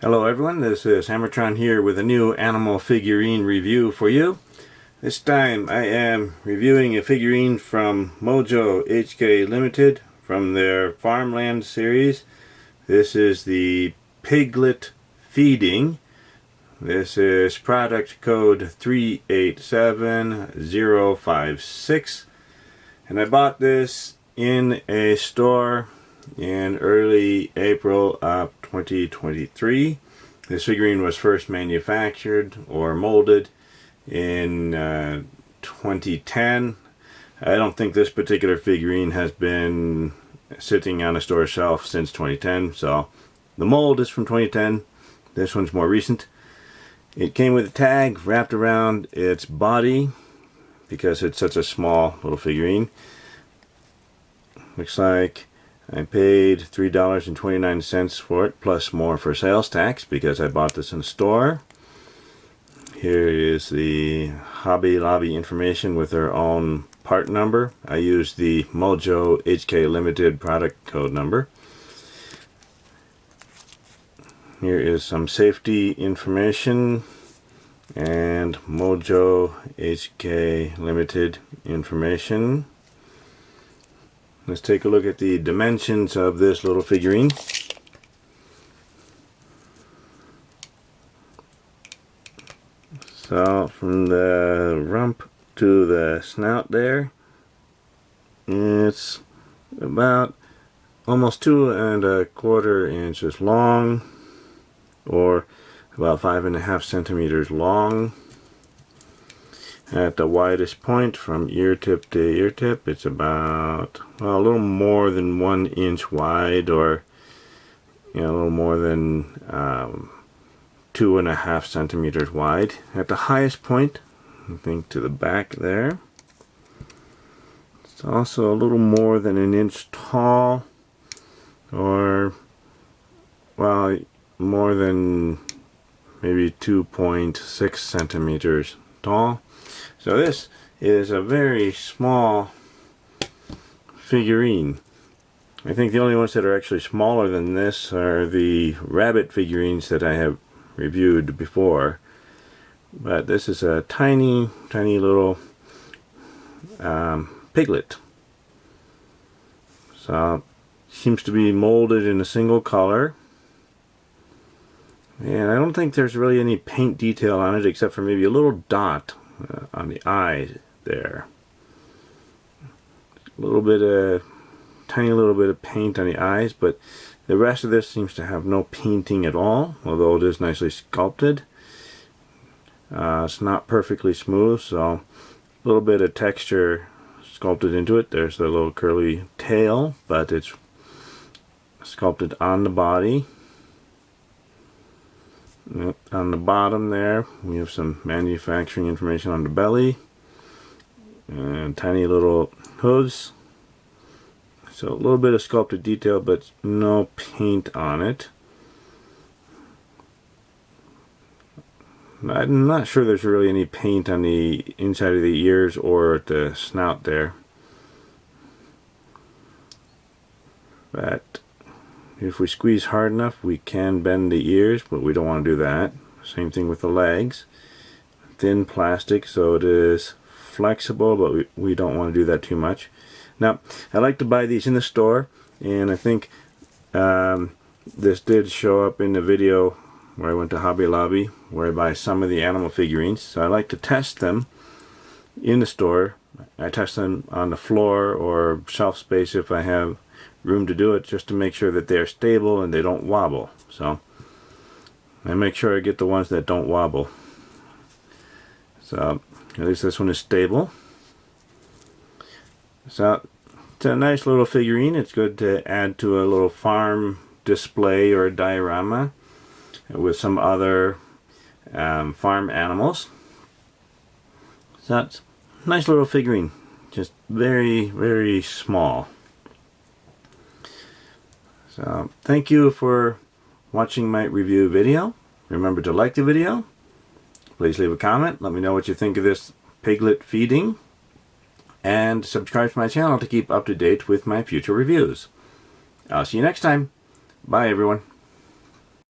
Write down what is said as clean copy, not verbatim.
Hello everyone, this is HammerTron here with a new animal figurine review for you. This time I am reviewing a figurine from Mojo HK Limited from their Farmland series. This is the Piglet Feeding. This is product code 387056, and I bought this in a store in early April of 2023. This figurine was first manufactured or molded in 2010. I don't think this particular figurine has been sitting on a store shelf since 2010, so the mold is from 2010. This one's more recent. It came with a tag wrapped around its body because it's such a small little figurine. Looks like I paid $3.29 for it, plus more for sales tax because I bought this in a store. Here is the Hobby Lobby information with their own part number. I used the Mojo HK Limited product code number. Here is some safety information and Mojo HK Limited information. Let's take a look at the dimensions of this little figurine. So from the rump to the snout there, it's about almost 2¼ inches long, or about 5½ centimeters long. At the widest point from ear tip to ear tip, it's about, well, a little more than 1 inch wide, or a little more than 2½ centimeters wide. At the highest point, I think to the back there, it's also a little more than 1 inch tall, or, well, more than maybe 2.6 centimeters tall. So this is a very small figurine. I think the only ones that are actually smaller than this are the rabbit figurines that I have reviewed before. But this is a tiny little piglet. So seems to be molded in a single color. And I don't think there's really any paint detail on it except for maybe a little dot on the eye there. Tiny little bit of paint on the eyes, but the rest of this seems to have no painting at all, although it is nicely sculpted. It's not perfectly smooth, so a little bit of texture sculpted into it. There's the little curly tail, but it's sculpted on the body. On the bottom there, we have some manufacturing information on the belly and tiny little hooves. So a little bit of sculpted detail, but no paint on it. I'm not sure there's really any paint on the inside of the ears or at the snout there. But if we squeeze hard enough, we can bend the ears, but we don't want to do that. Same thing with the legs. Thin plastic, so it is flexible, but we don't want to do that too much. Now, I like to buy these in the store, and I think this did show up in the video where I went to Hobby Lobby, where I buy some of the animal figurines. So I like to test them in the store. I test them on the floor or shelf space if I have room to do it, just to make sure that they're stable and they don't wobble. So I make sure I get the ones that don't wobble. So at least this one is stable. So it's a nice little figurine. It's good to add to a little farm display or a diorama with some other farm animals. So it's a nice little figurine, just very small. So thank you for watching my review video. Remember to like the video. Please leave a comment. Let me know what you think of this Piglet Feeding. And subscribe to my channel to keep up to date with my future reviews. I'll see you next time. Bye everyone.